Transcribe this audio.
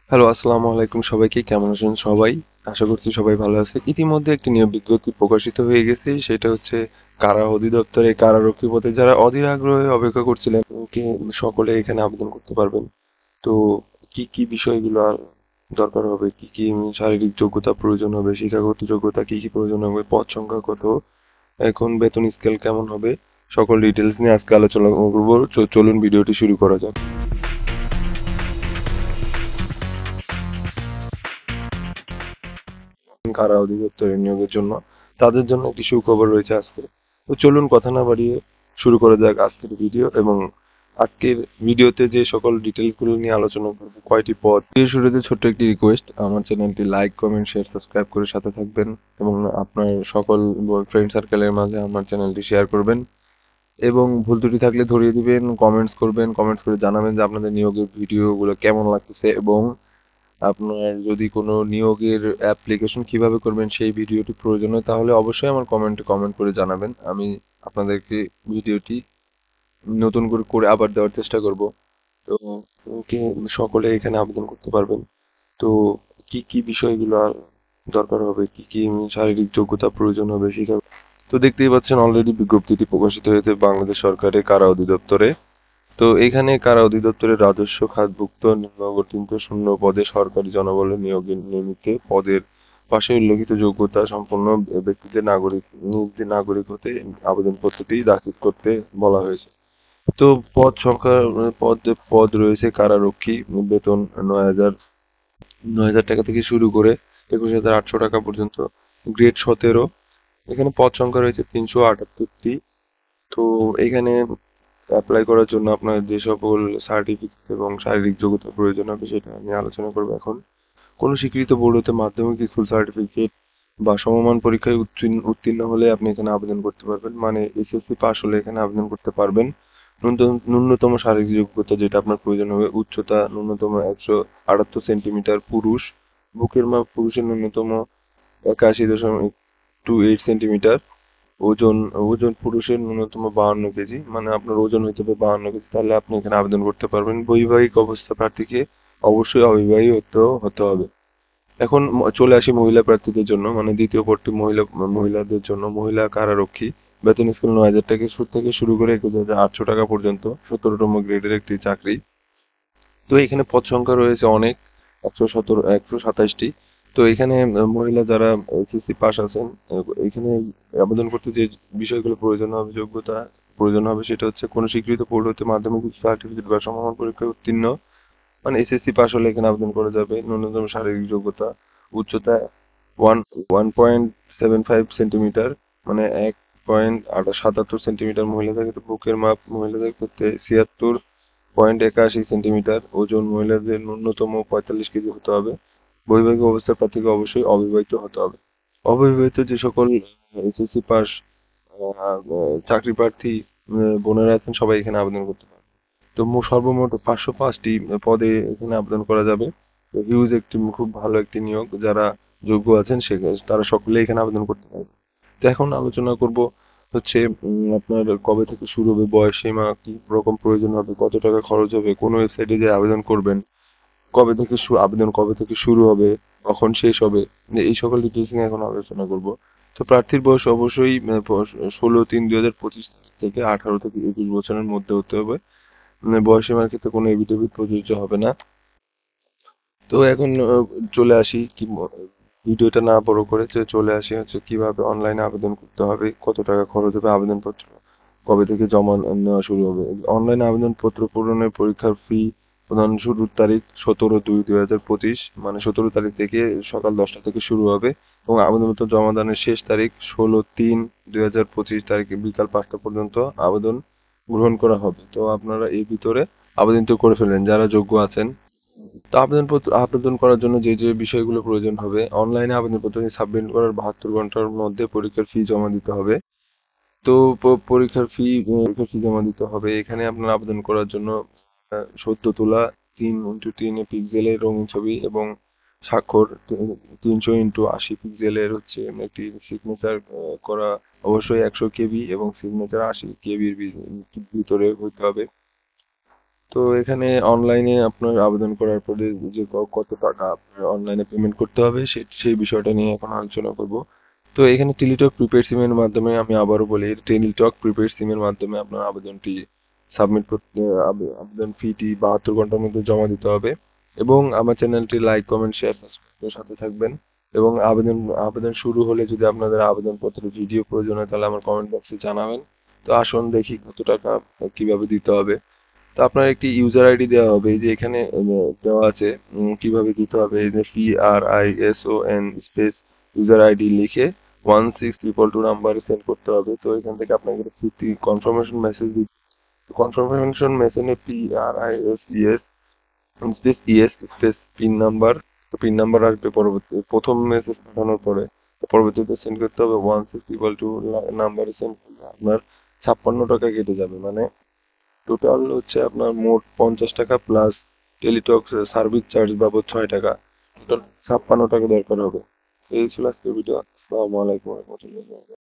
Hello, আসসালামু আলাইকুম সবাইকে। কেমন আছেন সবাই? আশা করছি সবাই ভালো আছে। ইতিমধ্যে একটি নিয়োগ বিজ্ঞপ্তি প্রকাশিত হয়ে গেছে। সেটা হচ্ছে কারা অধিদপ্তরে কারারক্ষী পদে যারা অধীর আগ্রহে অপেক্ষা করছিলেন কি সকলে এখানে আবেদন করতে পারবেন। তো কি কি বিষয়গুলো দরকার হবে, কি কি শারীরিক যোগ্যতা প্রয়োজন হবে, শিক্ষাগত যোগ্যতা কি কি প্রয়োজন হবে, পদ সংখ্যা কত, এখন বেতন স্কেল কেমন হবে, সকল ডিটেলস নিয়ে আজকে আলোচনা করব। চলুন ভিডিওটি শুরু করা যাক। কারা অধিদপ্তরে নিয়োগের জন্য তাদের জন্য একটি সুখবর রয়েছে আজকে। তো চলুন কথা না বাড়িয়ে শুরু করা যাক আজকের ভিডিও। এবং আজকের ভিডিওতে যে সকল ডিটেলসগুলো নিয়ে আলোচনা করব, কয়টি পদ। এর শুরুতে ছোট্ট একটি রিকোয়েস্ট, আমার চ্যানেলটি লাইক, কমেন্ট, শেয়ার, সাবস্ক্রাইব করে সাথে থাকবেন এবং আপনার সকল ফ্রেন্ড সার্কেলের মাঝে আমার চ্যানেলটি শেয়ার করবেন এবং ভুল ত্রুটি থাকলে ধরিয়ে দিবেন, কমেন্টস করবেন, কমেন্টস করে জানাবেন যে আপনাদের নিয়োগের ভিডিওগুলো কেমন লাগতেছে এবং আপনার যদি কোনো নিয়োগের অ্যাপ্লিকেশন কিভাবে করবেন সেই ভিডিওটি প্রয়োজন হয় তাহলে অবশ্যই আমার কমেন্টে কমেন্ট করে জানাবেন। আমি আপনাদেরকে ভিডিওটি নতুন করে করে আবার দেওয়ার চেষ্টা করব। তো সকলে এখানে আবেদন করতে পারবেন। তো কি কি বিষয়গুলো দরকার হবে, কি কি শারীরিক যোগ্যতা প্রয়োজন হবে শিক্ষা। তো দেখতেই পাচ্ছেন অলরেডি বিজ্ঞপ্তিটি প্রকাশিত হয়েছে বাংলাদেশ সরকারের কারা অধিদপ্তরে। তো এখানে কারা অধিদপ্তরের রাজস্ব খাতভুক্ত নিম্নবর্ণিত শূন্য পদে সরকারি জনবল নিয়োগে নিয়মিত পদের পাশে উল্লেখিত যোগ্যতা সম্পন্ন ব্যক্তিদের নাগরিক হতে আবেদনপত্রটি দাখিল করতে বলা হয়েছে। তো পদ সংখ্যা পদ রয়েছে কারারক্ষী, বেতন ৯,০০০ টাকা থেকে শুরু করে ২১,৮০০ টাকা পর্যন্ত, গ্রেড ১৭। এখানে পদ সংখ্যা রয়েছে ৩৭৮টি। তো এখানে অ্যাপ্লাই করার জন্য আপনার যে সকল সার্টিফিকেট এবং শারীরিক যোগ্যতা প্রয়োজন হবে সেটা নিয়ে আলোচনা করবো এখন। কোনো স্বীকৃত বোর্ড হতে মাধ্যমিক স্কুল সার্টিফিকেট বা সমমান পরীক্ষায় উত্তীর্ণ হলে আপনি এখানে আবেদন করতে পারবেন, মানে এসএসসি পাস হলে এখানে আবেদন করতে পারবেন। ন্যূনতম শারীরিক যোগ্যতা যেটা আপনার প্রয়োজন হবে, উচ্চতা ন্যূনতম ১৭৮ সেন্টিমিটার পুরুষ, বুকের মাপ পুরুষের ন্যূনতম ৮১.28 সেন্টিমিটার, ওজন ওজন পুরুষের ন্যূনতম ৫২ কেজি, মানে আপনার ওজন হতে হবে ৫২ কেজি, তাহলে আপনি এখানে আবেদন করতে পারবেন। বৈবাহিক অবস্থা প্রার্থীকে অবশ্যই অবিবাহিত হতে হবে। এখন চলে আসি মহিলা প্রার্থীদের জন্য, মানে দ্বিতীয় পদটি মহিলাদের জন্য। মহিলা কারারক্ষী, বেতন স্কেল ৯,০০০ টাকা থেকে শুরু করে ২১,৮০০ টাকা পর্যন্ত, ১৭তম গ্রেডের একটি চাকরি। তো এখানে পদ সংখ্যা রয়েছে অনেক, ১২৭টি। তো এখানে মহিলা যারা এসএসসি পাস আছেন, এখানে আবেদন করতে যে বিষয়গুলো প্রয়োজন হবে, যোগ্যতা প্রয়োজন হবে, সেটা হচ্ছে কোনো স্বীকৃত বোর্ড হতে মাধ্যমিক সার্টিফিকেট বা সমমান পরীক্ষায় উত্তীর্ণ, মানে এসএসসি পাস হলে এখানে আবেদন করা যাবে। ন্যূনতম শারীরিক যোগ্যতা, উচ্চতা ওয়ান 1.75 সেন্টিমিটার, মানে ১.৭৭ সেন্টিমিটার মহিলাদের ক্ষেত্রে, বুকের মাপ মহিলাদের ক্ষেত্রে ৭৬.৮১ সেন্টিমিটার, ওজন মহিলাদের ন্যূনতম ৪৫ কেজি হতে হবে। বৈবাহিক অবস্থার প্রার্থীকে অবশ্যই অবিবাহিত হতে হবে। অবিবাহিত যে সকল এসএসসি পাস চাকরি প্রার্থী বোনেরা আছেন সবাই এখানে আবেদন করতে পারবে। তো সর্বমোট ৫০৫টি পদে এখানে আবেদন করা যাবে। তো হিউজ একটি খুব ভালো একটি নিয়োগ, যারা যোগ্য আছেন তারা সকলে এখানে আবেদন করতে পারবে। তো এখন আলোচনা করব হচ্ছে আপনার কবে থেকে শুরু হবে, বয়সসীমা কি রকম প্রয়োজন হবে, কত টাকা খরচ হবে, কোন ওয়েবসাইটে যে আবেদন করবেন, আবেদন কবে থেকে শুরু হবে, কখন শেষ হবে, এই সকল ডিটেলস নিয়ে এখন আলোচনা করব। তো প্রার্থীর বয়স অবশ্যই ১৬/৩/২০২৫ থেকে ১৮ থেকে ২১ বছরের মধ্যে হতে হবে। বয়সসীমার ক্ষেত্রে কোনো এফিডেভিট প্রযোজ্য হবে না। তো এখন চলে আসি ভিডিওটা না বড় করে চলে আসি হচ্ছে কিভাবে অনলাইনে আবেদন করতে হবে, কত টাকা খরচ হবে, আবেদনপত্র কবে থেকে জমা নেওয়া শুরু হবে। অনলাইনে আবেদনপত্র পূরণের পরীক্ষার ফি প্রদান শুরুর তারিখ ১৭/২/২০২৫, মানে ১৭ তারিখ থেকে সকাল ১০টা থেকে শুরু হবে এবং আবেদনপত্র জমা দানের শেষ তারিখ ১৬/৩/২০২৫ তারিখে বিকাল ৫টা পর্যন্ত আবেদন গ্রহণ করা হবে। তো আপনারা এই ভিতরে আবেদনটি করে ফেলেন যারা যোগ্য আছেন। তো আবেদন করার জন্য যে যে বিষয়গুলো প্রয়োজন হবে, অনলাইনে আবেদনপত্র সাবমিট করার ৭২ ঘন্টার মধ্যে পরীক্ষার ফি জমা দিতে হবে। তো পরীক্ষার ফি জমা দিতে হবে। এখানে আপনার আবেদন করার জন্য সদ্য তোলা ৩x৩ পিক্সেলের রঙিন ছবি এবং স্বাক্ষর ৩০০x৮০ পিক্সেলের হচ্ছে একটি সিগনেচার করা, অবশ্যই ১০০ কেবি এবং সিগনেচার ৮০ কেবির ভিতরে হতে হবে। তো এখানে অনলাইনে আপনার আবেদন করার পরে যে কত টাকা আপনার অনলাইনে পেমেন্ট করতে হবে সেই বিষয়টা নিয়ে এখন আলোচনা করব। তো এখানে টেলিটক প্রিপেড সিমের মাধ্যমে, আমি আবারও বলি, টেলিটক প্রিপেড সিমের মাধ্যমে আপনার আবেদনটি সাবমিট করতে, আবেদন ফিটি 72 ঘন্টার মধ্যে জমা দিতে হবে। এবং আমার চ্যানেলটি লাইক, কমেন্ট, শেয়ার, সাবস্ক্রাইবের সাথে থাকবেন। এবং আবেদন আবেদন শুরু হলে যদি আপনাদের আবেদনপত্রের ভিডিও প্রয়োজন হয় তাহলে আমার কমেন্ট বক্সে জানাবেন। তো আসুন দেখি কত টাকা কিভাবে দিতে হবে। তো আপনার একটি ইউজার আইডি দেওয়া হবে, এই যে এখানে দেওয়া আছে কিভাবে দিতে হবে। এই যে PRISON স্পেস ইউজার আইডি লিখে 16222 নাম্বারে সেন্ড করতে হবে। তো এখান থেকে আপনাকে একটি কনফার্মেশন মেসেজ দিতে, কনফার্মেশন মেসেজে PRISES space ES space PIN number, তো পিন নাম্বার আসবে পরবর্তী প্রথম মেসেজ পাঠানোর পরে। পরবর্তীতে সেন্ড করতে হবে 16222 নাম্বারে সেন্ড করলে আপনার 56 টাকা কেটে যাবে। মানে টোটাল হচ্ছে আপনার মোট 50 টাকা প্লাস টেলিটক সার্ভিস চার্জ বাবদ 6 টাকা, টোটাল 56 টাকা দরকার হবে। এই ছিল আজকের ভিডিও। আসসালামু আলাইকুম ওয়া রাহমাতুল্লাহি।